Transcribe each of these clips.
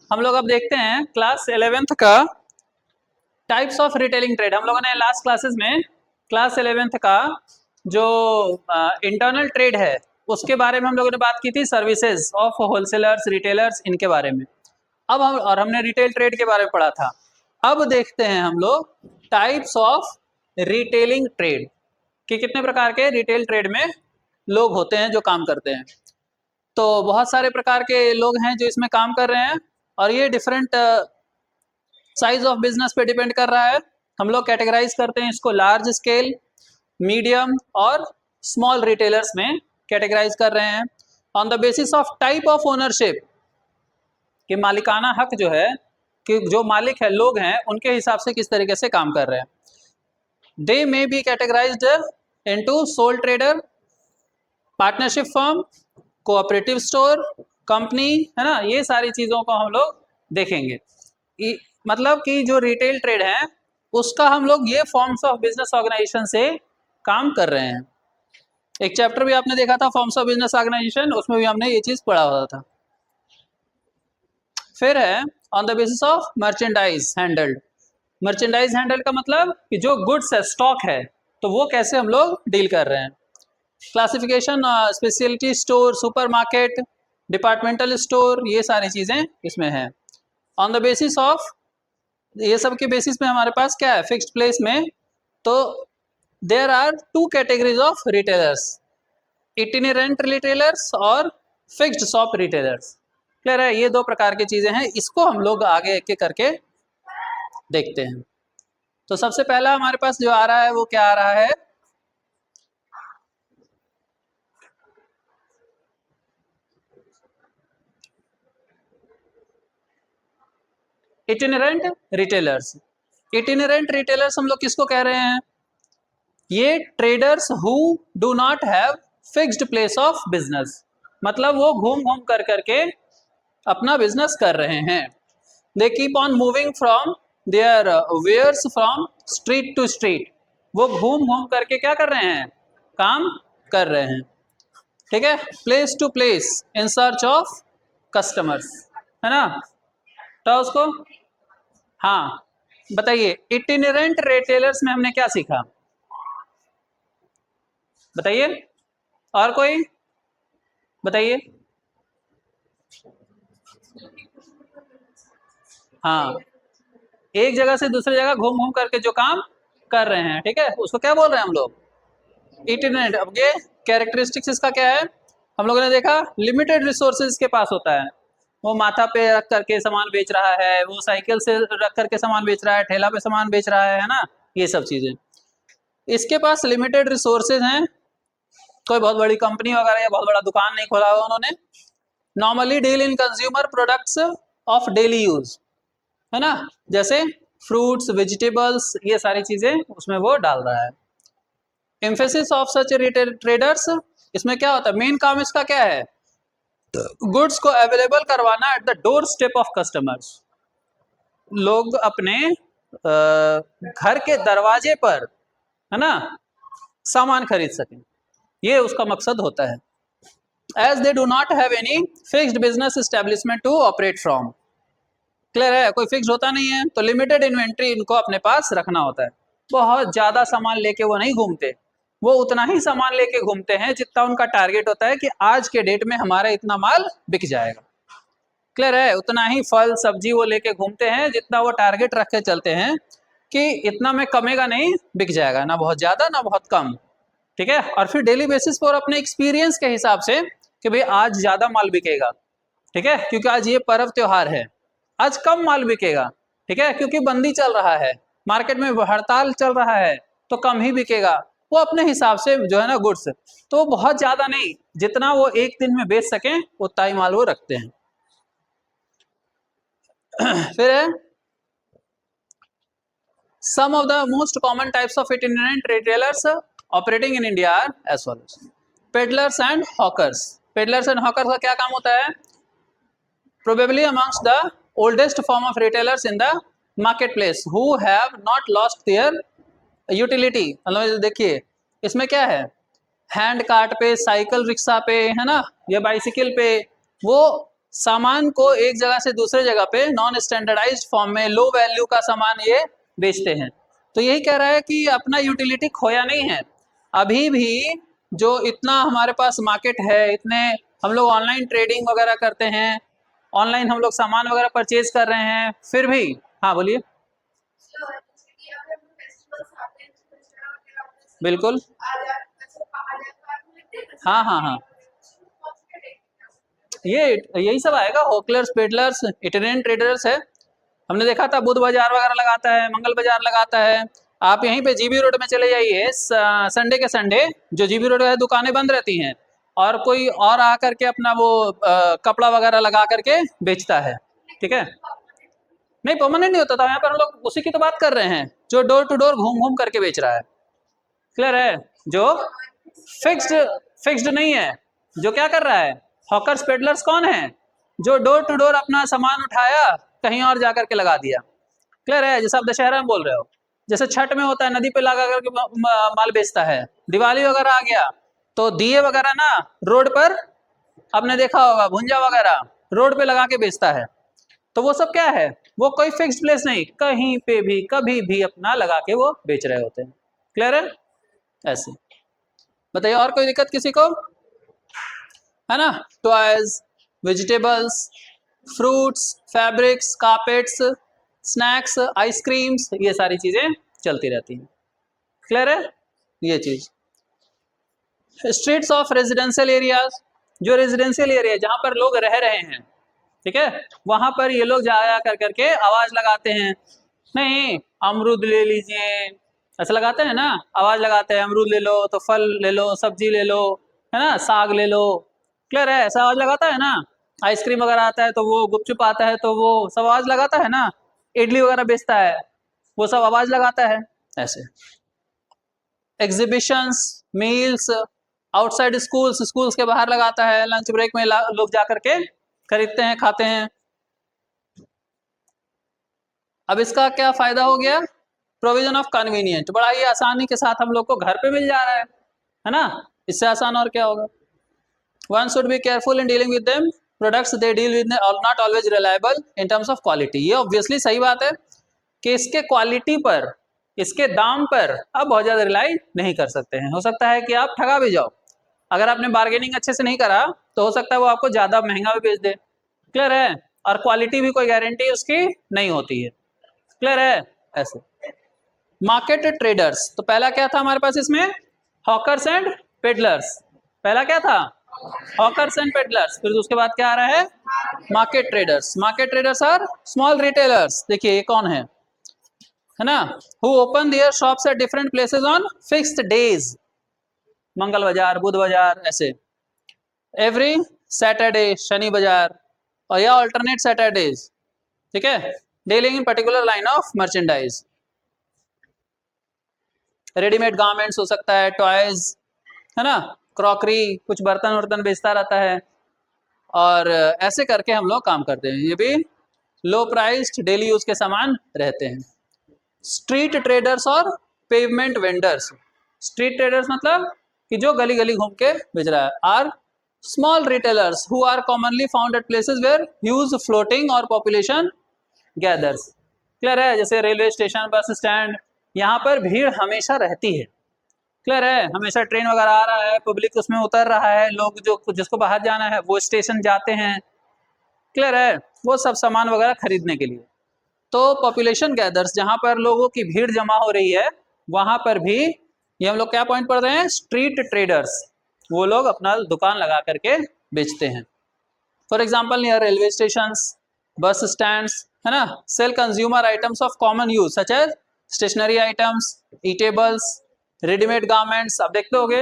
हम लोग अब देखते हैं क्लास 11th का टाइप्स ऑफ रिटेलिंग ट्रेड। हम लोगों ने लास्ट क्लासेस में क्लास 11th का जो इंटरनल ट्रेड है उसके बारे में हम लोगों ने बात की थी, सर्विसेज ऑफ होलसेलर्स, रिटेलर्स, इनके बारे में। अब हमने रिटेल ट्रेड के बारे में पढ़ा था। अब देखते हैं हम लोग टाइप्स ऑफ रिटेलिंग ट्रेड कि कितने प्रकार के रिटेल ट्रेड में लोग होते हैं जो काम करते हैं। तो बहुत सारे प्रकार के लोग हैं जो इसमें काम कर रहे हैं और ये डिफरेंट साइज ऑफ बिजनेस पे डिपेंड कर रहा है। हम लोग कैटेगराइज करते हैं इसको लार्ज स्केल, मीडियम और स्मॉल रिटेलर्स में कैटेगराइज कर रहे हैं on the basis of type of ownership, कि मालिकाना हक जो है, कि जो मालिक है, लोग हैं, उनके हिसाब से किस तरीके से काम कर रहे हैं। They may be categorised into sole trader, partnership firm, cooperative store, company, है ना। ये सारी चीज़ों को हम लोग देखेंगे। मतलब कि जो रिटेल ट्रेड है उसका हम लोग ये फॉर्म्स ऑफ बिजनेस ऑर्गेनाइजेशन से काम कर रहे हैं। एक चैप्टर भी आपने देखा था फॉर्म्स ऑफ बिजनेस ऑर्गेनाइजेशन, उसमें भी हमने ये चीज़ पढ़ा हुआ था। फिर है on the basis of merchandise handled. Merchandise handled का मतलब कि जो गुड्स है, स्टॉक है, तो वो कैसे हम लोग डील कर रहे हैं। Classification, speciality store, supermarket, departmental store, ये सारी चीज़ें इसमें हैं। ऑन द बेसिस ऑफ, ये सब के बेसिस में हमारे पास क्या है फिक्स्ड प्लेस में, तो there are two categories of retailers, itinerant retailers और फिक्स्ड शॉप रिटेलर्स। क्लियर है, ये दो प्रकार की चीज़ें हैं, इसको हम लोग आगे एक एक करके देखते हैं। तो सबसे पहला हमारे पास जो आ रहा है वो क्या आ रहा है, इटिनेरेंट रिटेलर्स। इटिनेरेंट रिटेलर्स हम लोग किसको कह रहे हैं, ये traders who do not have fixed place of business, मतलब वो घूम घूम कर करके अपना बिजनेस कर रहे हैं। They keep on moving from their wares from street to street, वो घूम घूम करके क्या कर रहे हैं, काम कर रहे हैं। ठीक है, place to place in search of customers, है ना। तो उसको, हाँ बताइए, इटिनेरेंट रिटेलर्स में हमने क्या सीखा, बताइए, और कोई बताइए। हाँ, एक जगह से दूसरी जगह घूम घूम करके जो काम कर रहे हैं, ठीक है, उसको क्या बोल रहे हैं हम लोग, इटिनेरेंट। अब ये कैरेक्टरिस्टिक्स इसका क्या है, हम लोगों ने देखा लिमिटेड रिसोर्सेज के पास होता है, वो माथा पे रख करके सामान बेच रहा है, वो साइकिल से रख करके सामान बेच रहा है, ठेला पे सामान बेच रहा है ना, ये सब चीज़ें। इसके पास लिमिटेड रिसोर्सेज हैं, कोई बहुत बड़ी कंपनी वगैरह या बहुत बड़ा दुकान नहीं खोला हुआ उन्होंने। Normally deal in consumer products of daily use, है ना, जैसे फ्रूट्स, वेजिटेबल्स, ये सारी चीज़ें उसमें वो डाल रहा है। Emphasis of such retail traders, इसमें क्या होता है, मेन काम इसका क्या है, गुड्स को अवेलेबल करवाना at the door step of customers, लोग अपने घर के दरवाजे पर, है ना, सामान खरीद सकें, ये उसका मकसद होता है। As they do not have any fixed business establishment to operate from, clear है, कोई फिक्स होता नहीं है, तो लिमिटेड इन्वेंट्री इनको अपने पास रखना होता है। बहुत ज़्यादा सामान लेके वो नहीं घूमते, वो उतना ही सामान लेके घूमते हैं जितना उनका टारगेट होता है कि आज के डेट में हमारा इतना माल बिक जाएगा। क्लियर है, उतना ही फल सब्जी वो लेके घूमते हैं जितना वो टारगेट रख के चलते हैं कि इतना में कमेगा नहीं, बिक जाएगा, ना बहुत ज़्यादा ना बहुत कम। ठीक है, और फिर डेली बेसिस पर अपने एक्सपीरियंस के हिसाब से कि भाई आज ज़्यादा माल बिकेगा, ठीक है, क्योंकि आज ये पर्व त्योहार है, आज कम माल बिकेगा, ठीक है, क्योंकि बंदी चल रहा है, मार्केट में हड़ताल चल रहा है, तो कम ही बिकेगा। वो अपने हिसाब से जो है ना गुड्स, तो बहुत ज़्यादा नहीं, जितना वो एक दिन में बेच सकें उतना ही माल वो रखते हैं। फिर है some of the most common types of itinerant retailers operating in India are as follows. Peddlers and hawkers. Peddlers and hawkers का क्या काम होता है, probably amongst the oldest form of retailers in the marketplace who have not lost their utility। मतलब देखिए इसमें क्या है, हैंड कार्ट पे, साइकिल रिक्शा पे, है ना, या बाइसिकल पे वो सामान को एक जगह से दूसरे जगह पे नॉन स्टैंडर्डाइज्ड फॉर्म में लो वैल्यू का सामान ये बेचते हैं। तो यही कह रहा है कि अपना यूटिलिटी खोया नहीं है। अभी भी जो इतना हमारे पास मार्केट है, इतने हम लोग ऑनलाइन ट्रेडिंग वगैरह करते हैं, ऑनलाइन हम लोग सामान वगैरह परचेज कर रहे हैं, फिर भी। हाँ बोलिए। बिल्कुल। हाँ हाँ हाँ, ये यही सब आएगा। होकलर्स, पेडलर्स, इटिनेंट ट्रेडर्स है। हमने देखा था बुध बाजार वगैरह लगाता है, मंगल बाजार लगाता है। आप यहीं पे जीबी रोड में चले जाइए, संडे के संडे जो जीबी रोड है दुकानें बंद रहती हैं, और कोई और आकर के अपना वो कपड़ा वगैरह लगा करके बेचता है। ठीक है, नहीं परमानेंट नहीं होता था। यहाँ पर हम लोग उसी की तो बात कर रहे हैं जो डोर टू डोर घूम घूम करके बेच रहा है। क्लियर है? जो फिक्स्ड फिक्स्ड नहीं है, जो क्या कर रहा है, हॉकर्स पेडलर्स कौन है, जो डोर टू डोर अपना सामान उठाया कहीं और जाकर के लगा दिया। क्लियर है? जैसे आप दशहरा में बोल रहे हो, जैसे छठ में होता है नदी पे लगा करके माल बेचता है। दिवाली वगैरह आ गया तो दिए वगैरह ना रोड पर, आपने देखा होगा भुंजा वगैरह रोड पे लगा के बेचता है। तो वो सब क्या है, वो कोई फिक्स्ड प्लेस नहीं, कहीं पे भी कभी भी अपना लगा के वो बेच रहे होते हैं। क्लियर है? ऐसे बताइए, और कोई दिक्कत किसी को है ना? Toys, vegetables, fruits, fabrics, carpets, snacks, ice creams, ये सारी चीजें चलती रहती हैं। क्लियर है? ये चीज। स्ट्रीट्स ऑफ रेजिडेंशियल एरियाज, जो रेजिडेंशियल एरिया जहां पर लोग रह रहे हैं, ठीक है, वहां पर ये लोग जाया कर करके आवाज लगाते हैं। नहीं, अमरूद ले लीजिए, ऐसा लगाते हैं ना, आवाज लगाते हैं, अमरूद ले लो तो फल ले लो, सब्जी ले लो, है ना, साग ले लो। क्लियर है? ऐसा आवाज लगाता है ना। आइसक्रीम वगैरह आता है तो वो, गुपचुप आता है तो वो सब आवाज लगाता है ना। इडली वगैरह बेचता है, वो सब आवाज लगाता है। ऐसे exhibitions, meals outside schools, schools के बाहर लगाता है, लंच ब्रेक में लोग जा करके खरीदते हैं, खाते हैं। अब इसका क्या फायदा हो गया? प्रोविजन ऑफ कन्वीनियंट, बड़ा ही आसानी के साथ हम लोग को घर पे मिल जा रहा है ना। इससे आसान और क्या होगा? One should be careful in dealing with them, products they deal with not always reliable in terms of quality. ये ऑब्वियसली सही बात है कि इसके क्वालिटी पर, इसके दाम पर आप बहुत ज़्यादा रिलाई नहीं कर सकते हैं। हो सकता है कि आप ठगा भी जाओ, अगर आपने बार्गेनिंग अच्छे से नहीं करा तो हो सकता है वो आपको ज़्यादा महंगा भी बेच दे। क्लियर है? और क्वालिटी भी कोई गारंटी उसकी नहीं होती है। क्लियर है? ऐसे मार्केट ट्रेडर्स, तो पहला क्या था हमारे पास इसमें? Hawkers and peddlers. पहला क्या था? Hawkers and peddlers. फिर उसके बाद क्या आ रहा है? Market traders. Market traders are small retailers. देखिए ये कौन है ना, who open their shops at different places on fixed days, मंगल बाजार, बुध बाजार, ऐसे एवरी सैटरडे, शनि बाजार, और या अल्टरनेट सैटरडेज। ठीक है, dealing in particular line of merchandise. Readymade garments हो सकता है, टॉयज, है ना, क्रॉकरी, कुछ बर्तन वर्तन बेचता रहता है। और ऐसे करके हम लोग काम करते हैं। ये भी लो प्राइस्ड डेली यूज के सामान रहते हैं। स्ट्रीट ट्रेडर्स और पेवमेंट वेंडर्स। स्ट्रीट ट्रेडर्स मतलब कि जो गली गली घूम के बेच रहा है। Are small retailers who are commonly found at places where huge floating और पॉपुलेशन गैदर्स। क्लियर है? जैसे रेलवे स्टेशन, बस स्टैंड, यहाँ पर भीड़ हमेशा रहती है। क्लियर है? हमेशा ट्रेन वगैरह आ रहा है, पब्लिक उसमें उतर रहा है, लोग जो जिसको बाहर जाना है वो स्टेशन जाते हैं। क्लियर है? वो सब सामान वगैरह खरीदने के लिए। तो पॉपुलेशन गैदर्स, जहाँ पर लोगों की भीड़ जमा हो रही है, वहां पर भी ये हम लोग क्या पॉइंट पढ़ रहे हैं? Street traders. वो लोग अपना दुकान लगा करके बेचते हैं। For example near railway station, bus stands, है ना, sell consumer items of common use such as stationery items, eatables, readymade garments. आप देखते होगे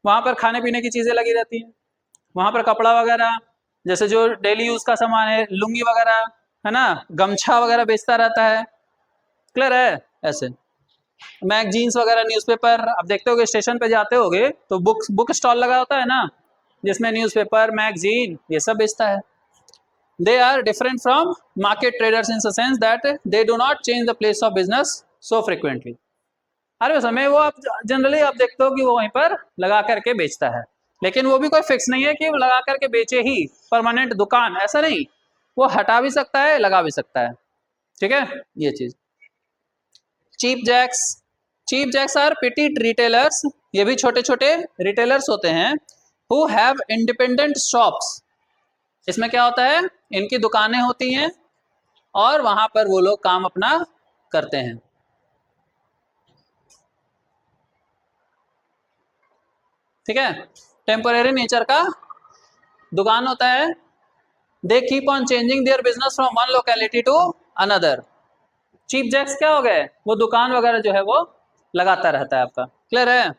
वहां पर खाने पीने की चीजें लगी रहती हैं, वहां पर कपड़ा वगैरह, जैसे जो डेली यूज का सामान है, लुंगी वगैरह, है ना, गमछा वगैरह बेचता रहता है। क्लियर है? ऐसे मैगजीन्स वगैरह, न्यूज़पेपर, आप देखते होगे स्टेशन पे जाते होगे तो बुक स्टॉल लगा होता है ना, जिसमें न्यूज़पेपर, मैगजीन, ये सब बेचता है। They are different from market traders in sense that they do not change the place of business so frequently. हर समय वो आप जनरली आप देखते हो कि वो वहीं पर लगा करके बेचता है, लेकिन वो भी कोई फिक्स नहीं है कि वो लगा करके बेचे ही, परमानेंट दुकान ऐसा नहीं, वो हटा भी सकता है लगा भी सकता है, ठीक है ये चीज। Cheap jacks, cheap jacks are petty retailers, ये भी छोटे छोटे रिटेलर्स होते हैं, हु हैव इंडिपेंडेंट शॉप्स, इसमें क्या होता है इनकी दुकानें होती हैं और वहां पर वो लोग काम अपना करते हैं। ठीक है, टेम्परेरी नेचर का दुकान होता है, they keep on changing their business from one locality to another. Cheap jacks क्या हो गए, वो दुकान वगैरह जो है वो लगाता रहता है आपका, क्लियर है।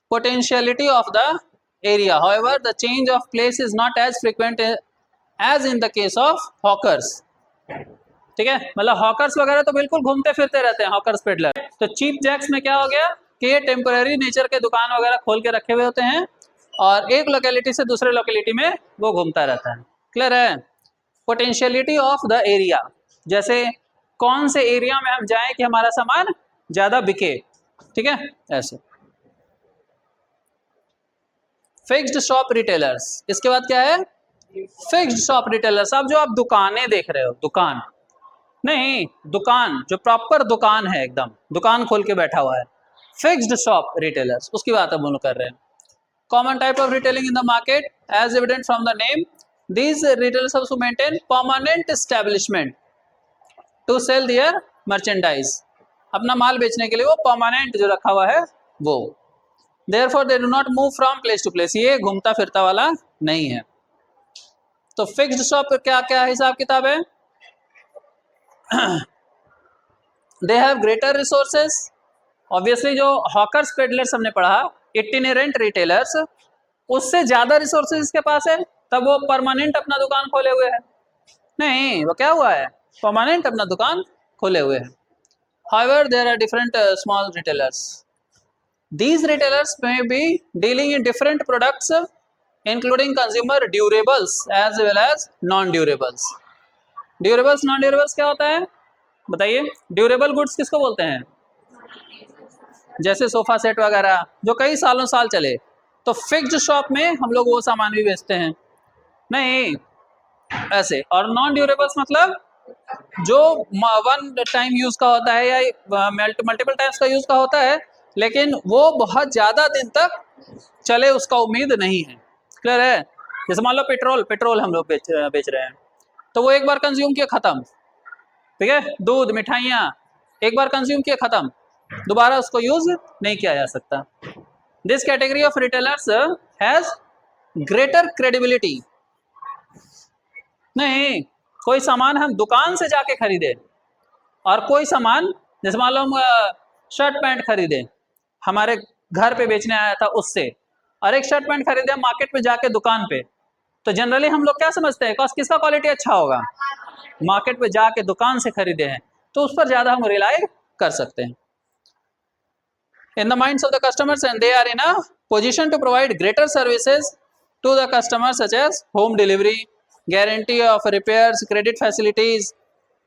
Potentiality of the area, however the change of place is not as frequent as in the case of hawkers, ठीक है, मतलब हॉकर्स वगैरह तो बिल्कुल घूमते फिरते रहते हैं, हॉकर्स पेडलर। तो चीप जैक्स में क्या हो गया कि ये टेम्पररी नेचर के दुकान वगैरह खोल के रखे हुए होते हैं और एक लोकेलिटी से दूसरे लोकेलिटी में वो घूमता रहता है, क्लियर है। पोटेंशियलिटी ऑफ द एरिया, जैसे कौन से एरिया में हम जाएं कि हमारा सामान ज्यादा बिके, ठीक है ऐसे। फिक्स्ड शॉप रिटेलर्स, इसके बाद क्या है फिक्स्ड शॉप रिटेलर्स। अब जो आप दुकानें देख रहे हो, दुकान नहीं, दुकान जो प्रॉपर दुकान है, एकदम दुकान खोल के बैठा हुआ है, फिक्स्ड शॉप रिटेलर्स, उसकी बात हम लोग कर रहे हैं। Common type of retailing in the market as evident from the name, these retailers also maintain permanent establishment to sell their merchandise, अपना माल बेचने के लिए वो परमानेंट जो रखा हुआ है वो। Therefore they do not move from place to place, ये घूमता फिरता वाला नहीं है। तो फिक्स्ड शॉप क्या क्या हिसाब किताब है, they have greater resources, obviously जो हॉकर्स पेडलर्स हमने पढ़ा, इटिनेरेंट रिटेलर्स, उससे ज्यादा रिसोर्सेज इसके पास है, तब वो परमानेंट अपना दुकान खोले हुए है, नहीं वो क्या हुआ है परमानेंट अपना दुकान खोले हुए है। However there are different small retailers, these retailers may be dealing in different products including consumer durables as well as non durables। Durables non durables क्या होता है बताइए, ड्यूरेबल गुड्स किसको बोलते हैं, जैसे सोफा सेट वगैरह जो कई सालों साल चले, तो फिक्स्ड शॉप में हम लोग वो सामान भी बेचते हैं, नहीं ऐसे। और नॉन ड्यूरेबल्स मतलब जो वन टाइम यूज का होता है या मल्टीपल टाइम्स का यूज का होता है, लेकिन वो बहुत ज्यादा दिन तक चले उसका उम्मीद नहीं है, क्लियर है। जैसे मान लो पेट्रोल हम लोग बेच रहे हैं, तो वो एक बार कंज्यूम किया खत्म, ठीक है, दूध मिठाइयाँ एक बार कंज्यूम किया खत्म, दोबारा उसको यूज नहीं किया जा सकता। This category of retailers has greater credibility, नहीं कोई सामान हम दुकान से जाके खरीदे और कोई सामान जैसे मान लो हम शर्ट पैंट खरीदे, हमारे घर पे बेचने आया था उससे, और एक शर्ट पैंट खरीदे मार्केट में जाके दुकान पे, तो जनरली हम लोग क्या समझते हैं किसका क्वालिटी अच्छा होगा, मार्केट पे जाके दुकान से खरीदे हैं तो उस पर ज्यादा हम रिलाई कर सकते हैं। In the minds of the customers and they are in a position to provide greater services to the customer such as home delivery, guarantee of repairs, credit facilities,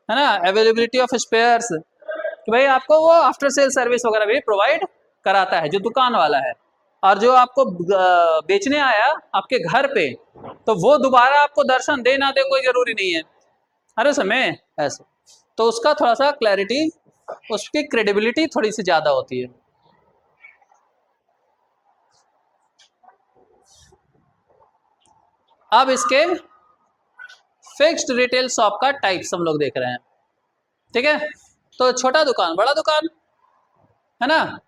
है ना, अवेलेबिलिटी ऑफ स्पेयर्स, कि भाई आपको वो after sale service वगैरह भी provide कराता है जो दुकान वाला है, और जो आपको बेचने आया आपके घर पे, तो वो दोबारा आपको दर्शन दे ना दे कोई जरूरी नहीं है, अरे समय ऐसे, तो उसका थोड़ा सा क्लैरिटी, उसकी क्रेडिबिलिटी थोड़ी सी ज्यादा होती है। अब इसके फिक्स्ड रिटेल शॉप का टाइप्स हम लोग देख रहे हैं, ठीक है। तो छोटा दुकान, बड़ा दुकान, है ना,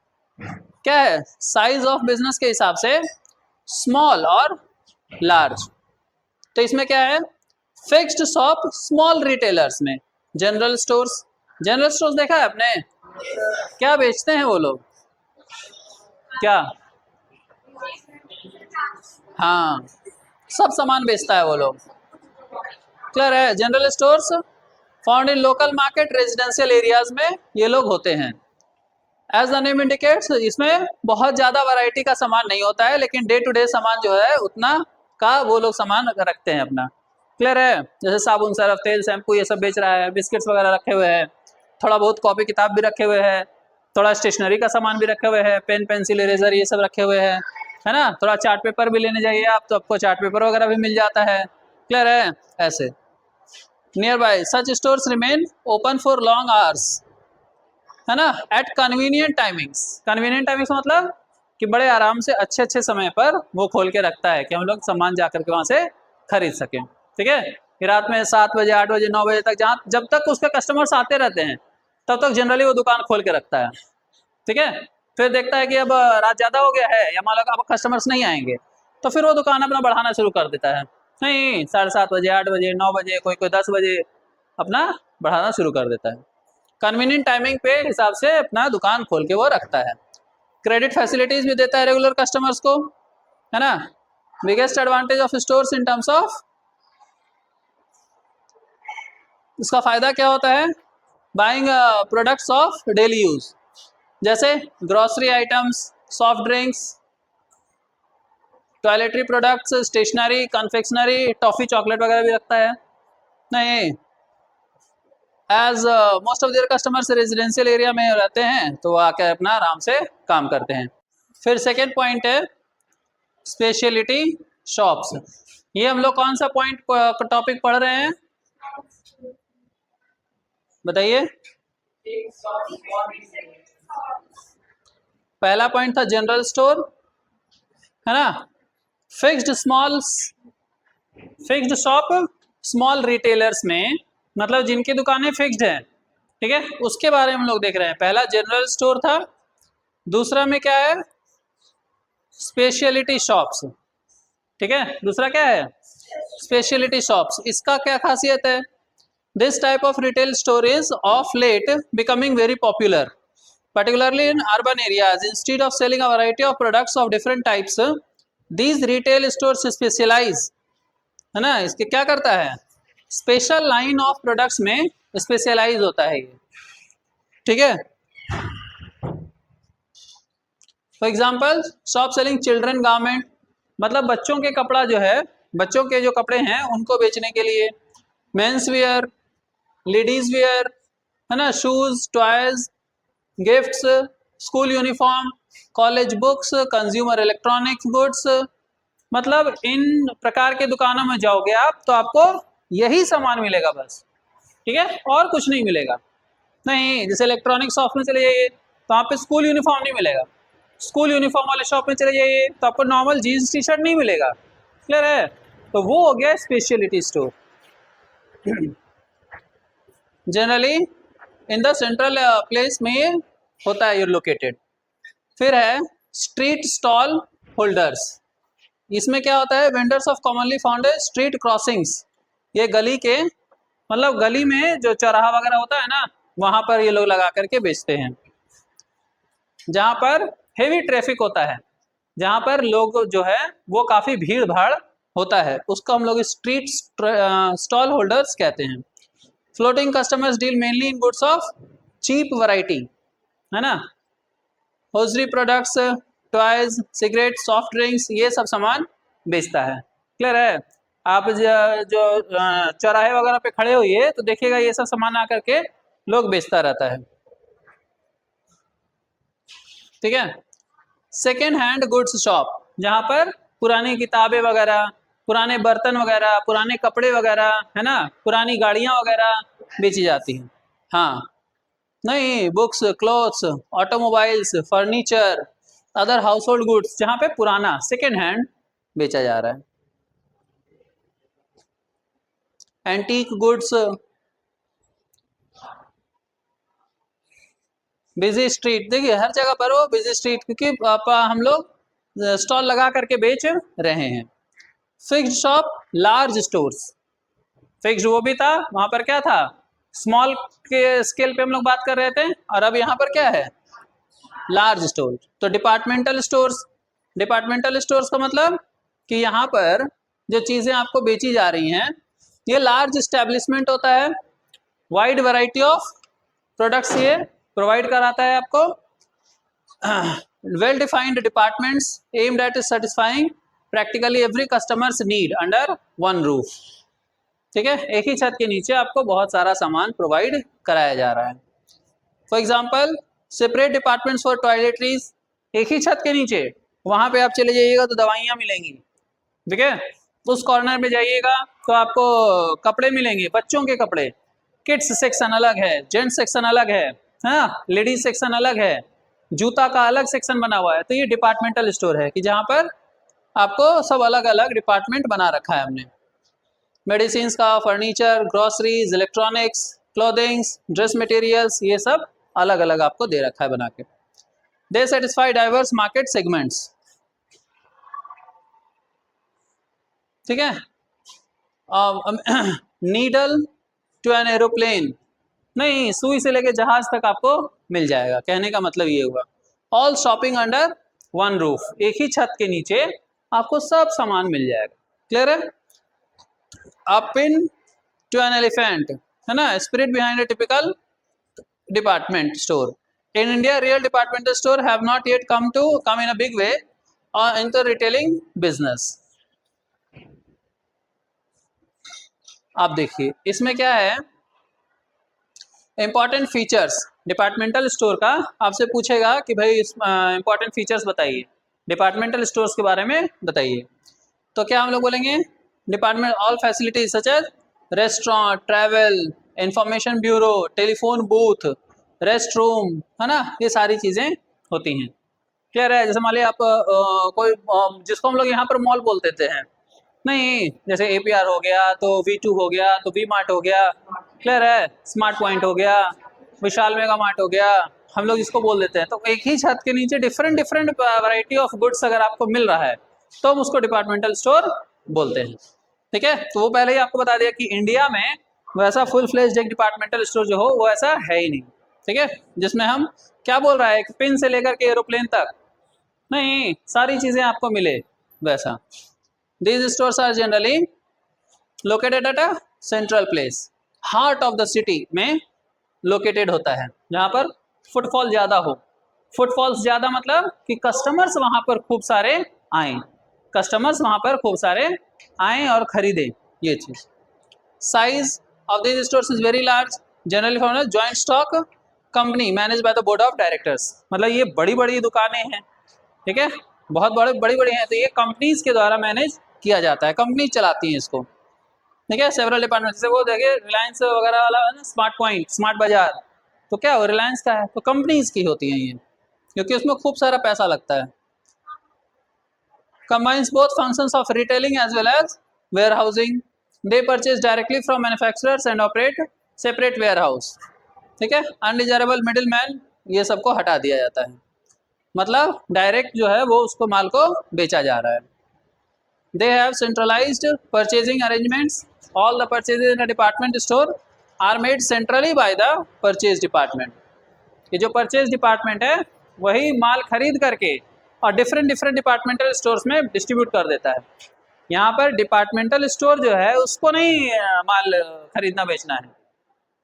क्या है साइज ऑफ बिजनेस के हिसाब से स्मॉल और लार्ज। तो इसमें क्या है फिक्स्ड शॉप स्मॉल रिटेलर्स में, जनरल स्टोर्स देखा है आपने, क्या बेचते हैं वो लोग, क्या, हाँ सब सामान बेचता है वो लोग, क्लियर है। General stores found in local market residential areas में ये लोग होते हैं। एज द नेम इंडिकेट्स, इसमें बहुत ज़्यादा वैरायटी का सामान नहीं होता है, लेकिन डे टू डे सामान जो है उतना का वो लोग सामान रखते हैं अपना, क्लियर है। जैसे साबुन, सर्फ, तेल, शैम्पू ये सब बेच रहा है, बिस्किट्स वगैरह रखे हुए हैं, थोड़ा बहुत कॉपी किताब भी रखे हुए हैं, थोड़ा स्टेशनरी का सामान भी रखे हुए हैं, पेन पेंसिल इरेजर ये सब रखे हुए हैं, है ना। थोड़ा चार्ट पेपर भी लेने जाइए आप तो आपको चार्ट पेपर वगैरह भी मिल जाता है। क्लियर है। ऐसे nearby such stores remain open for long hours, है ना, at convenient timings. Convenient timings मतलब कि बड़े आराम से अच्छे अच्छे समय पर वो खोल के रखता है कि हम लोग सामान जाकर के वहां से खरीद सकें। ठीक है, कि रात में 7 बजे 8 बजे 9 बजे तक जहाँ जब तक उसके कस्टमर्स आते रहते हैं तब तक जनरली वो दुकान खोल के रखता है। ठीक है, फिर देखता है कि अब रात ज़्यादा हो गया है या मान लो अब कस्टमर्स नहीं आएंगे तो फिर वो दुकान अपना बढ़ाना शुरू कर देता है। नहीं, 7:30 बजे 8 बजे 9 बजे कोई कोई 10 बजे अपना बढ़ाना शुरू कर देता है। कन्वीनियंट टाइमिंग पे हिसाब से अपना दुकान खोल के वो रखता है। क्रेडिट फैसिलिटीज भी देता है रेगुलर कस्टमर्स को, है ना। Biggest advantage of stores in terms of, इसका फायदा क्या होता है, buying products of daily use, जैसे grocery items, soft drinks, toiletry products, stationery, confectionery, toffee chocolate वगैरह भी रखता है। नहीं, as most of their customers residential area में रहते हैं तो वो आकर अपना आराम से काम करते हैं। फिर सेकेंड पॉइंट है स्पेशलिटी शॉप्स। ये हम लोग कौन सा पॉइंट टॉपिक पढ़ रहे हैं बताइए। पहला पॉइंट था जनरल स्टोर, है ना। फिक्स्ड शॉप स्मॉल रिटेलर्स में, मतलब जिनकी दुकानें फिक्स्ड हैं, ठीक है, उसके बारे में हम लोग देख रहे हैं। पहला जनरल स्टोर था, दूसरा में क्या है, स्पेशलिटी शॉप्स। ठीक है, दूसरा क्या है, स्पेशलिटी शॉप्स। इसका क्या खासियत है, this type of retail store is of late becoming very popular particularly in urban areas. Instead of selling a variety of products of different types, these retail stores specialize, है ना, इसके क्या करता है, स्पेशल लाइन ऑफ प्रोडक्ट्स में specialise होता है ये। ठीक है, for example shop selling children garment, मतलब बच्चों के कपड़ा जो है, बच्चों के जो कपड़े हैं उनको बेचने के लिए। मेंस वेयर, लेडीज वेयर, है ना, shoes, toys, gifts, school uniform, college books, consumer electronics goods, मतलब इन प्रकार के दुकानों में जाओगे आप तो आपको यही सामान मिलेगा बस। ठीक है, और कुछ नहीं मिलेगा। नहीं, जैसे इलेक्ट्रॉनिक शॉप में चले जाइए तो वहाँ पे स्कूल यूनिफॉर्म नहीं मिलेगा, स्कूल यूनिफॉर्म वाले शॉप में चले जाइए तो आपको नॉर्मल जीन्स टी शर्ट नहीं मिलेगा। क्लियर है, तो वो हो गया speciality store. Generally in the central place में होता है ये लोकेटेड। फिर है स्ट्रीट स्टॉल होल्डर्स। इसमें क्या होता है, vendors of commonly found street crossings. ये गली के, मतलब गली में जो चौराहा वगैरह होता है ना, वहां पर ये लोग लगा करके बेचते हैं। जहां पर हेवी ट्रैफिक होता है, जहां पर लोग जो है वो काफी भीड़ भाड़ होता है, उसको हम लोग स्ट्रीट स्टॉल होल्डर्स कहते हैं। Floating customers deal mainly in goods of cheap variety, है ना, hosiery products, toys, cigarette, soft drinks, ये सब सामान बेचता है। क्लियर है, आप जो चौराहे वगैरह पे खड़े होइए तो देखिएगा ये सब सामान आकर के लोग बेचता रहता है। ठीक है, सेकेंड हैंड गुड्स शॉप, जहां पर पुरानी किताबें वगैरह, पुराने बर्तन वगैरह, पुराने कपड़े वगैरह, है ना, पुरानी गाड़ियां वगैरह बेची जाती हैं। हाँ, नहीं, books, clothes, automobiles, furniture, other house hold goods, जहां पे पुराना सेकेंड हैंड बेचा जा रहा है। एंटीक गुड्स, बिजी स्ट्रीट, देखिए हर जगह पर वो बिजी स्ट्रीट, क्योंकि हम लोग स्टॉल लगा करके बेच रहे हैं। Fixed shop, large stores. Fixed वो भी था, वहां पर क्या था, स्मॉल के स्केल पे हम लोग बात कर रहे थे, और अब यहाँ पर क्या है, लार्ज स्टोर। तो डिपार्टमेंटल स्टोर्स, डिपार्टमेंटल स्टोर्स का मतलब कि यहाँ पर जो चीजें आपको बेची जा रही हैं ये लार्ज एस्टेब्लिशमेंट होता है, वाइड वैरायटी ऑफ प्रोडक्ट्स ये प्रोवाइड कराता है आपको। Well defined departments aimed at satisfying practically every customers need under one roof. ठीक है, एक ही छत के नीचे आपको बहुत सारा सामान प्रोवाइड कराया जा रहा है। For example separate departments for toiletries, एक ही छत के नीचे वहाँ पे आप चले जाइएगा तो दवाइयाँ मिलेंगी, ठीक है। उस कॉर्नर में जाइएगा तो आपको कपड़े मिलेंगे, बच्चों के कपड़े, किड्स सेक्शन अलग है, जेंट्स सेक्शन अलग है, हाँ, लेडीज सेक्शन अलग है, जूता का अलग सेक्शन बना हुआ है। तो ये डिपार्टमेंटल स्टोर है कि जहाँ पर आपको सब अलग अलग डिपार्टमेंट बना रखा है हमने। मेडिसिन का, furniture, groceries, electronics, clothings, dress materials, ये सब अलग अलग आपको दे रखा है बना के। दे सेटिस्फाई डाइवर्स मार्केट सेगमेंट्स, ठीक है। नीडल टू एन एरोप्लेन, नहीं, सुई से लेके जहाज तक आपको मिल जाएगा, कहने का मतलब ये हुआ। All shopping under one roof, एक ही छत के नीचे आपको सब सामान मिल जाएगा, क्लियर है। अ पिन टू एन एलिफेंट, है ना, spirit behind a typical department store. In India, real departmental store have not yet come in a big way in the retailing business. आप देखिए इसमें क्या है, इंपॉर्टेंट फीचर्स डिपार्टमेंटल स्टोर का। आपसे पूछेगा कि भाई इंपॉर्टेंट फीचर्स बताइए, डिपार्टमेंटल स्टोर्स के बारे में बताइए। तो क्या हम लोग बोलेंगे, department all facilities such as restaurant, travel, information bureau, telephone booth, rest room, है ना, ये सारी चीज़ें होती हैं, क्लियर है। जैसे मान लिया आप कोई जिसको हम लोग यहाँ पर मॉल बोल देते हैं, नहीं, जैसे एपीआर हो गया तो V2 हो गया तो वी मार्ट हो गया, क्लियर है, स्मार्ट पॉइंट हो गया, विशाल मेगा मार्ट हो गया, हम लोग इसको बोल देते हैं। तो एक ही छत के नीचे different different variety of goods अगर आपको मिल रहा है तो हम उसको डिपार्टमेंटल स्टोर बोलते हैं, ठीक है। तो वो पहले ही आपको बता दिया कि इंडिया में वैसा फुल फ्लेज्ड एक डिपार्टमेंटल स्टोर जो हो वो ऐसा है ही नहीं, ठीक है, जिसमें हम क्या बोल रहा है कि पिन से लेकर के एरोप्लेन तक, नहीं, सारी चीज़ें आपको मिले वैसा। These stores are generally located at a central place, heart of the city में located होता है, जहाँ पर फुटफॉल ज़्यादा हो। फुटफॉल्स ज़्यादा मतलब कि कस्टमर्स वहाँ पर खूब सारे आएँ, कस्टमर्स वहाँ पर खूब सारे आएँ और ख़रीदें, ये चीज़। Size of this stores is very large, generally form joint stock company manage by the board of directors, मतलब ये बड़ी बड़ी दुकानें हैं, ठीक है, बहुत बड़ी बड़ी हैं, तो ये कंपनीज के द्वारा मैनेज किया जाता है, कंपनी चलाती हैं इसको, ठीक है। सेवरल डिपार्टमेंट, जैसे वो देखिए रिलायंस वगैरह वाला है ना, स्मार्ट पॉइंट, स्मार्ट बाजार, तो क्या वो रिलायंस का है, तो कंपनीज की होती हैं ये, क्योंकि उसमें खूब सारा पैसा लगता है। Combines both functions of retailing as well as warehousing, they purchase directly from manufacturers and operate separate warehouse, ठीक है। अनडिजायरेबल मिडिल मैन, ये सबको हटा दिया जाता है, मतलब डायरेक्ट जो है वो उसको माल को बेचा जा रहा है। They have centralized purchasing arrangements. All the purchases in a department store are made centrally by the purchase department. ये जो परचेज डिपार्टमेंट है वही माल खरीद करके और डिफरेंट डिफरेंट डिपार्टमेंटल स्टोर्स में डिस्ट्रीब्यूट कर देता है। यहाँ पर डिपार्टमेंटल स्टोर जो है उसको नहीं माल खरीदना बेचना है,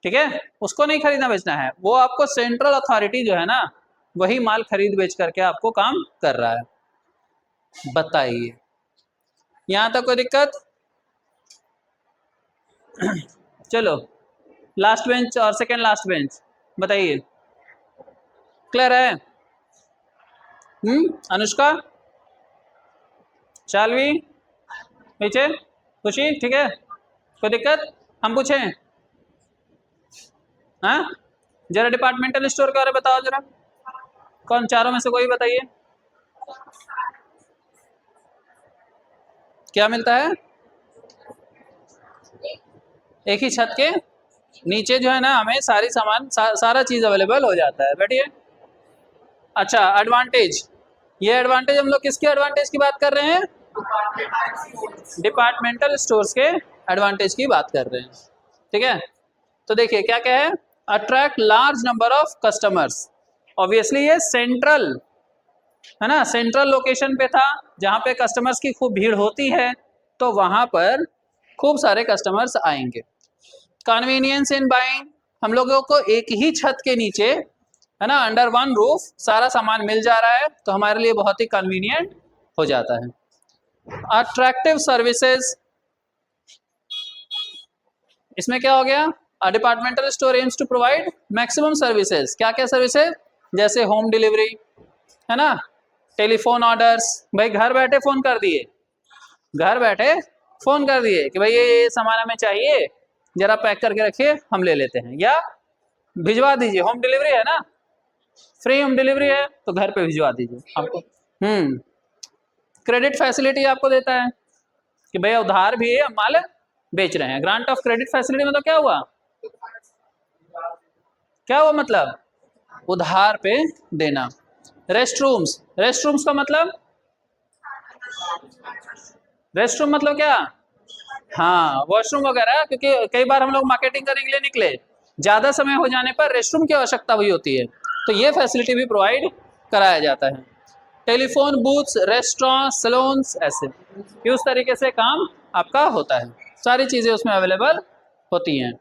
ठीक है, उसको नहीं खरीदना बेचना है, वो आपको सेंट्रल अथॉरिटी जो है ना वही माल खरीद बेच करके आपको काम कर रहा है। बताइए यहाँ तक कोई दिक्कत? चलो लास्ट बेंच और सेकेंड लास्ट बेंच बताइए, क्लियर है? अनुष्का, शालवी, नीचे, खुशी, ठीक है, कोई दिक्कत? हम पूछें? हाँ, जरा डिपार्टमेंटल स्टोर के बारे में बताओ जरा, कौन चारों में से कोई बताइए, क्या मिलता है? एक ही छत के नीचे जो है ना हमें सारी सामान सारा चीज अवेलेबल हो जाता है। बैठिए। अच्छा, एडवांटेज, ये एडवांटेज हम लोग किसके एडवांटेज की बात कर रहे हैं? डिपार्टमेंटल स्टोर्स के एडवांटेज की बात कर रहे हैं, ठीक है। तो देखिए क्या क्या है, attract large number of customers, obviously ये सेंट्रल है ना, सेंट्रल लोकेशन पे था जहाँ पे कस्टमर्स की खूब भीड़ होती है, तो वहाँ पर खूब सारे कस्टमर्स आएंगे। कन्वीनियंस इन बाइंग, हम लोगों को एक ही छत के नीचे है ना, अंडर वन रूफ सारा सामान मिल जा रहा है, तो हमारे लिए बहुत ही कन्वीनियंट हो जाता है। अट्रैक्टिव सर्विसेज, इसमें क्या हो गया, departmental store aims to provide maximum services, क्या क्या सर्विसेज, जैसे होम डिलीवरी है ना, टेलीफोन ऑर्डर्स, भाई घर बैठे फोन कर दिए, घर बैठे फोन कर दिए कि भाई ये सामान हमें चाहिए, जरा पैक करके रखिए हम ले लेते हैं, या भिजवा दीजिए, होम डिलीवरी है ना, फ्री होम डिलीवरी है तो घर पे भिजवा दीजिए आपको। क्रेडिट फैसिलिटी आपको देता है कि भैया उधार भी है, माल बेच रहे हैं। ग्रांट ऑफ क्रेडिट फैसिलिटी मतलब क्या हुआ, क्या हुआ मतलब उधार पे देना। रेस्ट रूम्स, रेस्ट रूम्स का मतलब, रेस्ट रूम मतलब क्या, हाँ वॉशरूम वगैरह, क्योंकि कई बार हम लोग मार्केटिंग करने के लिए निकले, ज्यादा समय हो जाने पर रेस्ट रूम की आवश्यकता हुई होती है, तो ये फैसिलिटी भी प्रोवाइड कराया जाता है। टेलीफोन बूथ्स, रेस्टोरेंट, सैलून्स, ऐसे कि उस तरीके से काम आपका होता है, सारी चीजें उसमें अवेलेबल होती हैं।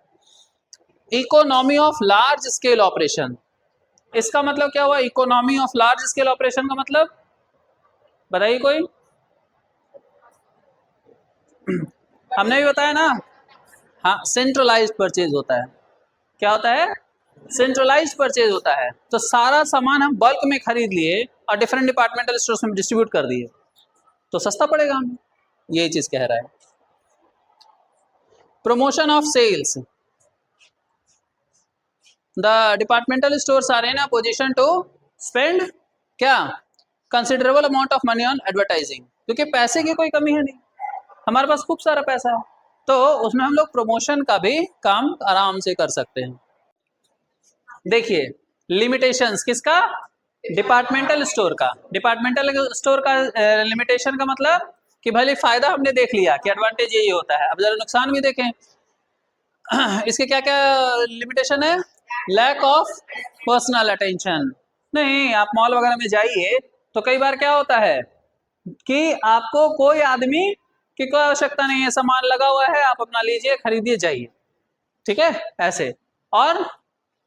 Economy of large scale operation, इसका मतलब क्या हुआ, economy of large scale operation का मतलब बताइए कोई। हमने भी बताया ना, हाँ सेंट्रलाइज्ड परचेज होता है, क्या होता है, सेंट्रलाइज्ड परचेज होता है, तो सारा सामान हम बल्क में खरीद लिए और डिफरेंट डिपार्टमेंटल स्टोर्स में डिस्ट्रीब्यूट कर दिए तो सस्ता पड़ेगा हमें, यही चीज कह रहा है। Promotion of sales, the departmental stores are in a position to spend क्या, considerable amount of money on advertising, क्योंकि पैसे की कोई कमी है नहीं, हमारे पास खूब सारा पैसा है, तो उसमें हम लोग प्रमोशन का भी काम आराम से कर सकते हैं। देखिए लिमिटेशंस किसका, डिपार्टमेंटल स्टोर का, डिपार्टमेंटल स्टोर का लिमिटेशन का मतलब कि भले फायदा हमने देख लिया कि एडवांटेज यही होता है, अब जरा नुकसान भी देखें। इसके क्या क्या लिमिटेशन है, लैक ऑफ पर्सनल अटेंशन, नहीं आप मॉल वगैरह में जाइए तो कई बार क्या होता है कि आपको कोई आदमी की कोई आवश्यकता नहीं है, सामान लगा हुआ है आप अपना लीजिए खरीदिए जाइए, ठीक है ऐसे। और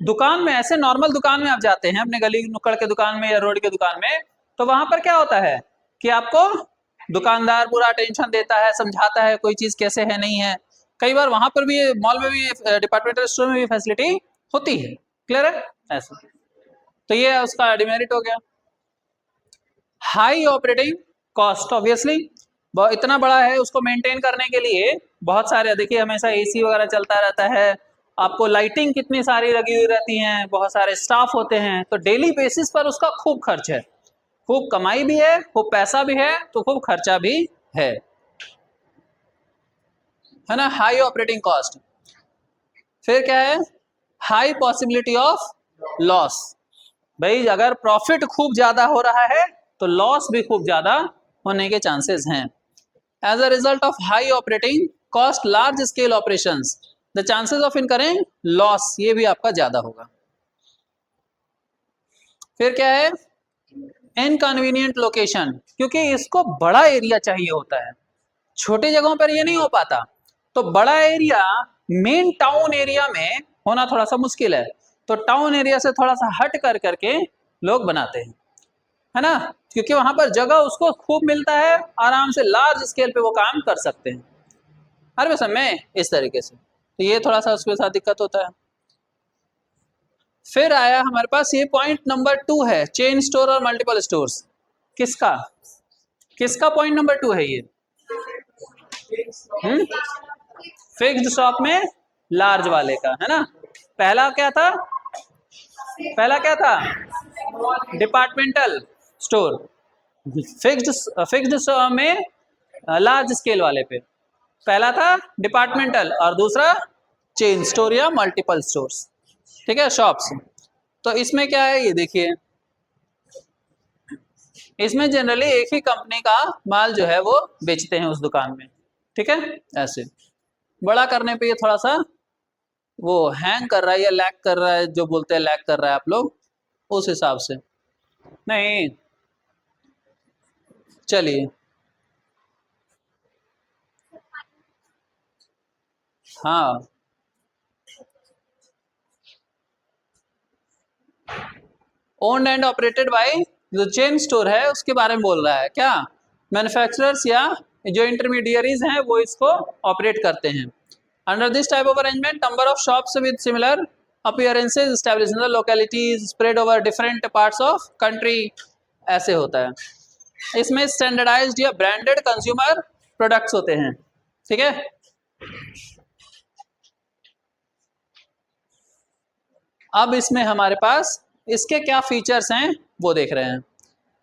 दुकान में, ऐसे नॉर्मल दुकान में आप जाते हैं अपने गली नुक्कड़ के दुकान में या रोड के दुकान में, तो वहां पर क्या होता है कि आपको दुकानदार पूरा अटेंशन देता है, समझाता है कोई चीज कैसे है नहीं है, कई बार वहां पर भी मॉल में भी डिपार्टमेंटल स्टोर में भी फैसिलिटी होती है, क्लियर है ऐसा, तो ये उसका डिमेरिट हो गया। हाई ऑपरेटिंग कॉस्ट, ऑब्वियसली इतना बड़ा है उसको मेंटेन करने के लिए बहुत सारे, देखिए हमेशा एसी वगैरह चलता रहता है, आपको लाइटिंग कितनी सारी लगी हुई रहती हैं, बहुत सारे स्टाफ होते हैं, तो डेली बेसिस पर उसका खूब खर्च है, खूब कमाई भी है, खूब पैसा भी है, तो खूब खर्चा भी है ना, हाई ऑपरेटिंग कॉस्ट। फिर क्या है, हाई पॉसिबिलिटी ऑफ लॉस, भाई अगर प्रॉफिट खूब ज्यादा हो रहा है तो लॉस भी खूब ज्यादा होने के चांसेस हैं। As a result of high operating cost large scale operations, the chances of incurring loss, ये भी आपका ज्यादा होगा। फिर क्या है, इनकन्वीनियंट लोकेशन, क्योंकि इसको बड़ा एरिया चाहिए होता है, छोटी जगहों पर ये नहीं हो पाता, तो बड़ा एरिया मेन टाउन एरिया में होना थोड़ा सा मुश्किल है, तो टाउन एरिया से थोड़ा सा हट कर करके लोग बनाते हैं, है ना, क्योंकि वहां पर जगह उसको खूब मिलता है, आराम से लार्ज स्केल पे वो काम कर सकते हैं हर वैसे में इस तरीके से, तो ये थोड़ा सा उसके साथ दिक्कत होता है। फिर आया हमारे पास ये पॉइंट नंबर 2 है, चेन स्टोर और मल्टीपल स्टोर्स, किसका किसका पॉइंट नंबर 2 है ये, फिक्स्ड शॉप में लार्ज वाले का, है ना। पहला क्या था, पहला क्या था, डिपार्टमेंटल स्टोर, फिक्स्ड में लार्ज स्केल वाले पे, पहला था डिपार्टमेंटल और दूसरा चेन स्टोर या मल्टीपल स्टोर्स, ठीक है शॉप्स। तो इसमें क्या है ये देखिए, इसमें जनरली एक ही कंपनी का माल जो है वो बेचते हैं उस दुकान में, ठीक है ऐसे। बड़ा करने पे ये थोड़ा सा वो हैंग कर रहा है या लैग कर रहा है, जो बोलते हैं लैग कर रहा है आप लोग, उस हिसाब से नहीं, चलिए हाँ ओन्ड एंड ऑपरेटेड बाय जो चेन स्टोर है उसके बारे में बोल रहा है क्या, मैन्युफैक्चरर्स या जो इंटरमीडियरीज हैं वो इसको ऑपरेट करते हैं। Under this type of arrangement number of shops with similar appearances established in the localities spread over different parts of country, ऐसे होता है। इसमें स्टैंडर्डाइज्ड या ब्रांडेड कंज्यूमर प्रोडक्ट्स होते हैं, ठीक है। अब इसमें हमारे पास इसके क्या फीचर्स हैं वो देख रहे हैं।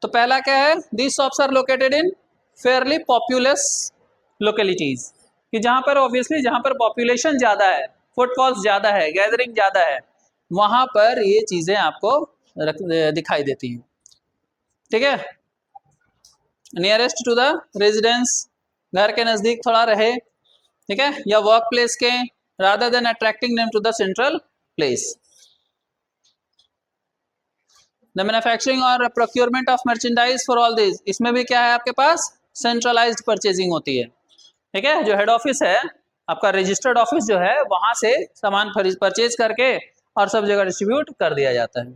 तो पहला क्या है, these shops are located in fairly populous localities, कि जहाँ पर ऑब्वियसली जहाँ पर पॉपुलेशन ज़्यादा है, फुटफॉल्स ज़्यादा है, गैदरिंग ज़्यादा है, वहाँ पर ये चीज़ें आपको दिखाई देती हैं, ठीक है। नियरेस्ट टू द रेजिडेंस, घर के नज़दीक थोड़ा रहे, ठीक है, या वर्क प्लेस के, rather than attracting them to the central place. The manufacturing और procurement of merchandise for all this, इसमें भी क्या है आपके पास, सेंट्रलाइज्ड परचेजिंग होती है, ठीक है। जो हेड ऑफिस है आपका, रजिस्टर्ड ऑफिस जो है, वहां से सामान परचेज करके और सब जगह डिस्ट्रीब्यूट कर दिया जाता है।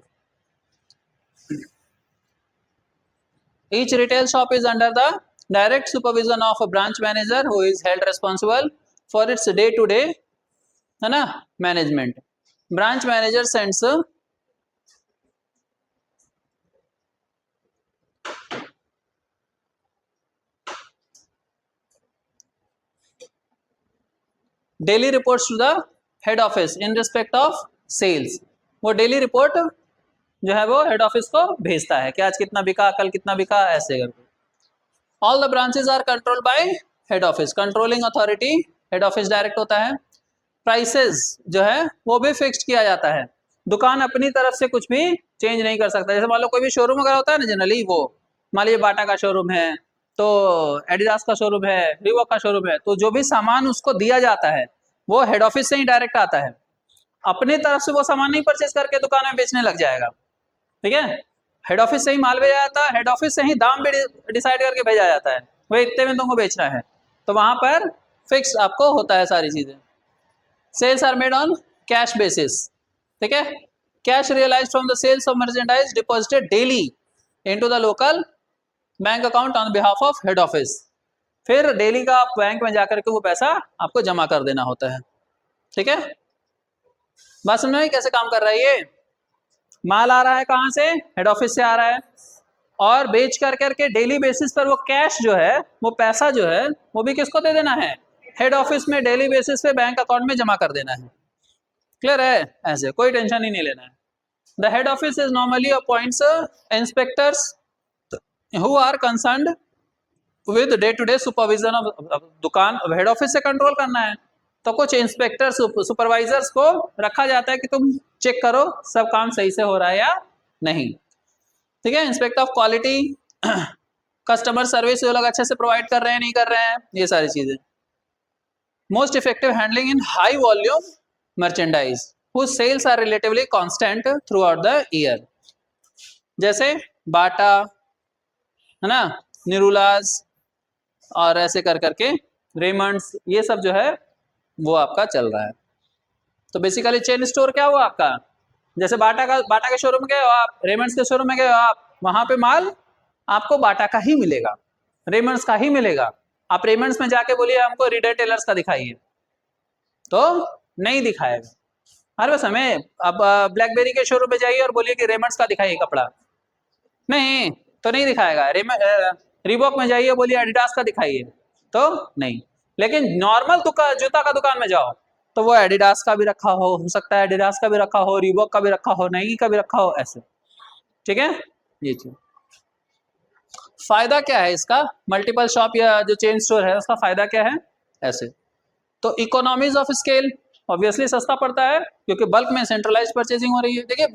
Each retail shop is under the direct supervision of a branch manager who is held responsible for its day to day, है ना, management. Branch manager sends daily reports to the head office in respect of sales, वो daily report जो है वो head office को भेजता है कि आज कितना बिका, कल कितना बिका, ऐसे करके। All the branches are controlled by head office, controlling authority head office direct होता है। प्राइसेस जो है वो भी फिक्स्ड किया जाता है, दुकान अपनी तरफ से कुछ भी चेंज नहीं कर सकता। जैसे मान लो कोई भी शोरूम अगर होता है ना, जनरली वो मान लीजिए बाटा का शोरूम है, तो एडिडास का शोरूम है, रीबॉक का शोरूम है, तो जो भी सामान उसको दिया जाता है वो हेड ऑफिस से ही डायरेक्ट आता है, अपनी तरफ से वो सामान नहीं परचेज करके दुकान में बेचने लग जाएगा, ठीक है। हेड ऑफिस से ही माल भेजा जाता है, हेड ऑफिस से ही दाम भी डिसाइड करके भेजा जाता है, वही इतने में तुमको बेचना है, तो वहां पर फिक्स आपको होता है सारी चीजें। Sales are made on cash basis, ठीक है। Cash realised from the sales of merchandise deposited daily into the local bank account on behalf of head office, फिर डेली का आप बैंक में जाकर के वो पैसा आपको जमा कर देना होता है, ठीक है। बात समझ में कैसे काम कर रहा है ये, माल आ रहा है कहाँ से, हेड ऑफिस से आ रहा है, और बेच कर करके डेली बेसिस पर वो कैश जो है, वो पैसा जो है, वो भी किसको दे देना है, हेड ऑफिस में डेली बेसिस पे बैंक अकाउंट में जमा कर देना है। क्लियर है, ऐसे कोई टेंशन ही नहीं लेना है। The head office is normally appoints inspectors who are concerned with day to day supervision of दुकान। हेड ऑफिस से कंट्रोल करना है तो कुछ इंस्पेक्टर सुपरवाइजर्स को रखा जाता है कि तुम चेक करो सब काम सही से हो रहा है या नहीं, ठीक है। Inspector of quality, customer service वो लोग अच्छे से प्रोवाइड कर रहे हैं नहीं कर रहे हैं, ये सारी चीजें। Most effective handling in high volume merchandise whose sales are relatively constant throughout the year, जैसे बाटा है ना, निरूलाज और ऐसे कर करके रेमंड्स, ये सब जो है वो आपका चल रहा है। तो बेसिकली चेन स्टोर क्या हुआ आपका, जैसे बाटा के शोरूम गए हो आप, रेमंड्स के शोरूम में गए हो आप, वहां पे माल आपको बाटा का ही मिलेगा, रेमंड्स का ही मिलेगा। आप रेमंड्स में जाके बोलिए हमको रीडर टेलर्स का दिखाइए, तो नहीं दिखाएगा। हर बस हमें अब ब्लैकबेरी के शोरूम में जाइए और बोलिए कि रेमंड्स का दिखाइए कपड़ा, नहीं तो नहीं दिखाएगा। रीबॉक में जाइए बोलिए एडिडास का दिखाइए, तो नहीं। लेकिन नॉर्मल जूता का दुकान में जाओ तो वो एडिडास का भी रखा हो सकता है एडिडास का भी रखा हो, रीबॉक का भी रखा हो, नाइकी का भी रखा हो, ऐसे, ठीक है। ये चीज फायदा क्या है इसका, मल्टीपल शॉप या जो चेन स्टोर है उसका फायदा क्या है, ऐसे। तो इकोनॉमीज ऑफ स्केल, ऑब्वियसली सस्ता पड़ता है क्योंकि बल्क में सेंट्रलाइज परचेजिंग हो रही है। देखिए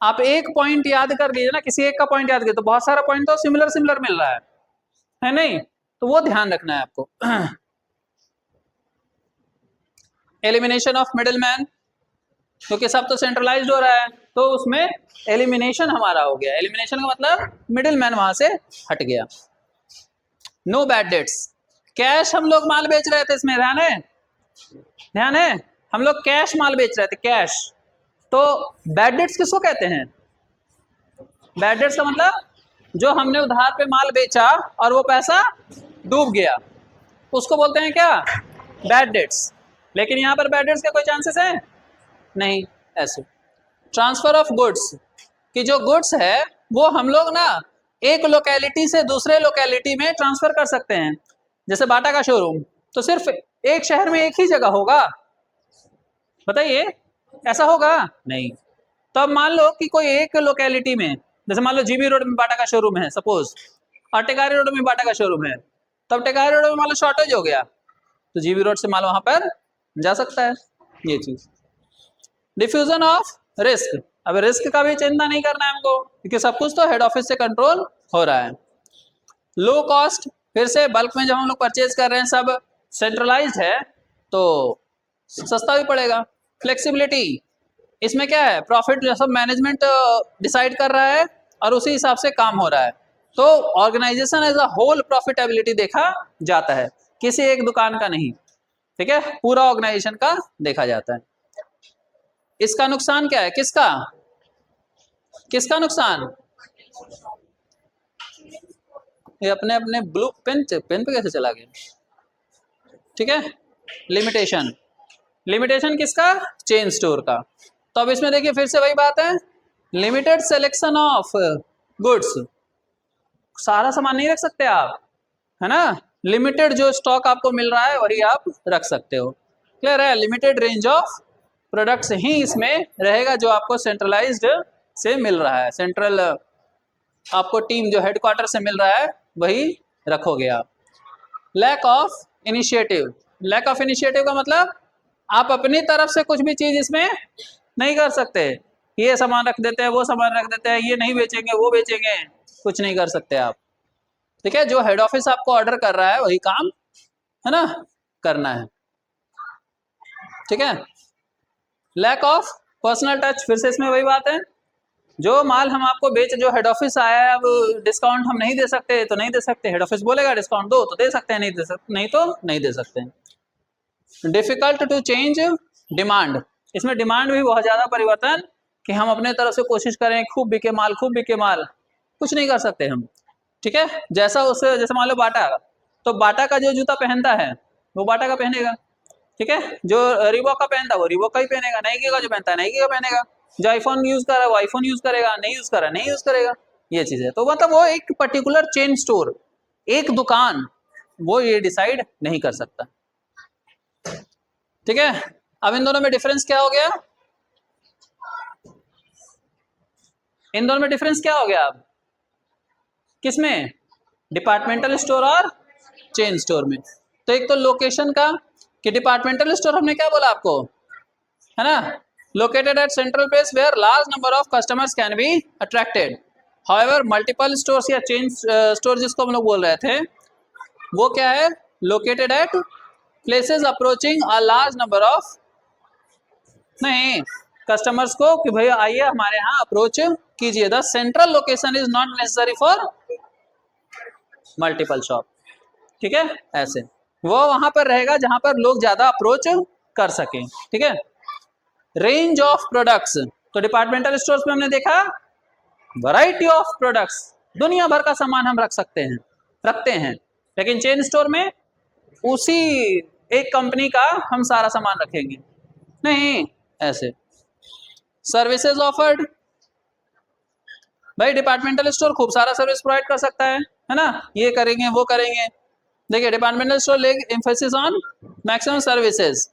आप एक पॉइंट याद कर लीजिए ना, किसी एक का पॉइंट याद कीजिए तो बहुत सारा पॉइंट तो सिमिलर मिल रहा है नहीं, तो वो ध्यान रखना है आपको। एलिमिनेशन ऑफ मिडिल मैन, क्योंकि सब तो सेंट्रलाइज्ड हो रहा है तो उसमें एलिमिनेशन हमारा हो गया। एलिमिनेशन का मतलब मिडिल मैन वहां से हट गया। नो बैड डेट्स, कैश हम लोग माल बेच रहे थे, इसमें ध्यान है, हम लोग कैश माल बेच रहे थे, कैश। तो बैड डेट्स किसको कहते हैं, बैड डेट्स का मतलब जो हमने उधार पे माल बेचा और वो पैसा डूब गया, उसको बोलते हैं क्या, बैड डेट्स। लेकिन यहाँ पर बैड डेट्स के कोई चांसेस है नहीं, ऐसे। ट्रांसफर ऑफ गुड्स, कि जो गुड्स है वो हम लोग ना एक लोकेलिटी से दूसरे लोकेलिटी में ट्रांसफर कर सकते हैं। जैसे बाटा का शोरूम तो सिर्फ एक शहर में एक ही जगह होगा, बताइए ऐसा होगा नहीं। तो अब मान लो कि कोई एक लोकेलिटी में, जैसे मान लो जीबी रोड में बाटा का शोरूम है सपोज, और टेकारी रोड में बाटा का शोरूम है, तब टेकारी रोड में मान लो शॉर्टेज हो गया तो जीबी रोड से मान लो वहां पर जा सकता है। ये चीज डिफ्यूजन ऑफ रिस्क, अब रिस्क का भी चिंता नहीं करना है हमको क्योंकि सब कुछ तो हेड ऑफिस से कंट्रोल हो रहा है। लो कॉस्ट, फिर से बल्क में जब हम लोग परचेज कर रहे हैं सब सेंट्रलाइज्ड है तो सस्ता भी पड़ेगा। फ्लेक्सिबिलिटी, इसमें क्या है प्रॉफिट जो सब मैनेजमेंट डिसाइड कर रहा है और उसी हिसाब से काम हो रहा है, तो organisation as a whole profitability देखा जाता है, किसी एक दुकान का नहीं, ठीक है, पूरा ऑर्गेनाइजेशन का देखा जाता है। इसका नुकसान क्या है, किसका किसका नुकसान, ये अपने अपने ब्लू पेन पेन पे कैसे चला गया, ठीक है। लिमिटेशन, लिमिटेशन किसका, चेन स्टोर का। तो अब इसमें देखिए फिर से वही बात है, लिमिटेड सिलेक्शन ऑफ गुड्स, सारा सामान नहीं रख सकते आप, है ना, लिमिटेड जो स्टॉक आपको मिल रहा है वही आप रख सकते हो, क्लियर है। लिमिटेड रेंज ऑफ प्रोडक्ट्स ही इसमें रहेगा जो आपको सेंट्रलाइज्ड से मिल रहा है, सेंट्रल आपको टीम जो हेडक्वार्टर से मिल रहा है वही रखोगे आप। Lack of initiative, lack of initiative का मतलब आप अपनी तरफ से कुछ भी चीज इसमें नहीं कर सकते, ये सामान रख देते हैं वो सामान रख देते हैं, ये नहीं बेचेंगे वो बेचेंगे, कुछ नहीं कर सकते आप, ठीक है। जो हेड ऑफिस आपको ऑर्डर कर रहा है वही काम है ना करना है, ठीक है। लैक ऑफ पर्सनल टच, फिर से इसमें वही बात है, जो माल हम आपको बेच, जो हेड ऑफिस आया है, अब डिस्काउंट हम नहीं दे सकते तो नहीं दे सकते, हेड ऑफिस बोलेगा डिस्काउंट दो तो दे सकते हैं, नहीं दे सकते नहीं तो नहीं दे सकते हैं। डिफिकल्ट टू चेंज डिमांड, इसमें डिमांड भी बहुत ज्यादा परिवर्तन कि हम अपने तरफ से कोशिश करें खूब बिके माल खूब बिके माल, कुछ नहीं कर सकते हम, ठीक है। जैसा उस जैसे मान लो बाटा, तो बाटा का जो जूता पहनता है वो बाटा का पहनेगा, ठीक है, जो रिबॉक का पहनता है वो रिबॉक का ही पहनेगा, नाइकी का जो पहनता है नाइकी का पहनेगा, जो आईफोन यूज कर रहा है वो आईफोन यूज करेगा, नहीं यूज कर रहा है नहीं यूज करेगा, ये चीज है। तो मतलब वो एक पर्टिकुलर चेन स्टोर, एक दुकान, वो ये डिसाइड नहीं कर सकता, ठीक है। अब इन दोनों में डिफरेंस क्या हो गया, इन दोनों में डिफरेंस क्या हो गया, अब किसमें, डिपार्टमेंटल स्टोर और चेन स्टोर में। तो एक तो लोकेशन का, कि डिपार्टमेंटल स्टोर हमने क्या बोला आपको, है ना, located at central place where large number of customers can be attracted. However, multiple stores या chain store जिसको हम लोग बोल रहे थे वो क्या है, located at places approaching a large number of, नहीं, customers को कि भैया आइए हमारे यहाँ अप्रोच कीजिए, the central location is not necessary for multiple shop, ठीक है, ऐसे वो वहां पर रहेगा जहां पर लोग ज्यादा अप्रोच कर सकें, ठीक है। रेंज ऑफ प्रोडक्ट्स, तो डिपार्टमेंटल स्टोर्स में हमने देखा वैरायटी ऑफ प्रोडक्ट्स, दुनिया भर का सामान हम रखते हैं, लेकिन चेन स्टोर में उसी एक कंपनी का हम सारा सामान रखेंगे नहीं, ऐसे। सर्विसेज ऑफर्ड, भाई डिपार्टमेंटल स्टोर खूब सारा सर्विस प्रोवाइड कर सकता है ना, ये करेंगे वो करेंगे, देखिए departmental store lay emphasis on maximum services,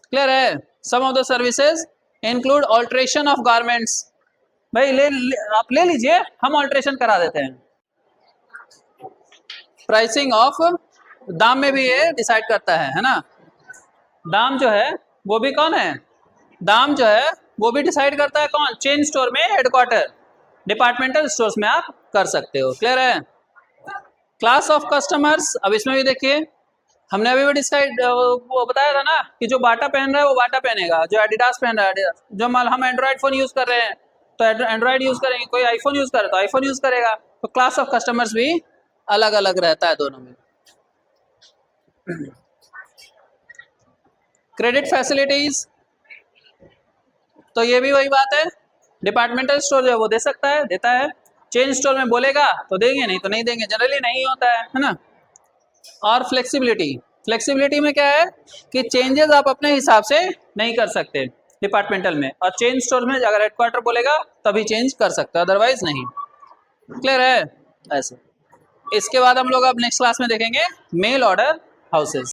clear है। Some of the services include alteration of garments, भाई आप ले लीजिए हम ऑल्ट्रेशन करा देते हैं। प्राइसिंग ऑफ, दाम में भी ये डिसाइड करता है ना, दाम जो है वो भी कौन है, दाम जो है वो भी डिसाइड करता है कौन, चेन स्टोर में हेडक्वार्टर, डिपार्टमेंटल स्टोर्स में आप कर सकते हो, क्लियर है। क्लास ऑफ कस्टमर्स, अब इसमें भी देखिए हमने अभी भी डिसाइड वो बताया था ना कि जो बाटा पहन रहा है वो बाटा पहनेगा, जो एडिडास पहन रहा है एडिडास, जो माल हम एंड्रॉइड फोन यूज कर रहे हैं तो एंड्रॉइड यूज करेंगे, कोई आईफोन यूज कर रहा है तो आईफोन यूज करेगा, तो क्लास ऑफ कस्टमर्स भी अलग अलग रहता है दोनों में। क्रेडिट फैसिलिटीज, तो ये भी वही बात है, डिपार्टमेंटल स्टोर जो है वो दे सकता है, देता है, चेन स्टोर में बोलेगा तो देंगे नहीं तो नहीं देंगे, जनरली नहीं होता है ना। और फ्लेक्सिबिलिटी, फ्लेक्सिबिलिटी में क्या है कि चेंजेस आप अपने हिसाब से नहीं कर सकते डिपार्टमेंटल में, और चेन स्टोर में अगर हेडक्वार्टर बोलेगा तभी चेंज कर सकते हो, अदरवाइज नहीं, क्लियर है। ऐसे। इसके बाद हम लोग अब नेक्स्ट क्लास में देखेंगे मेल ऑर्डर हाउसेस।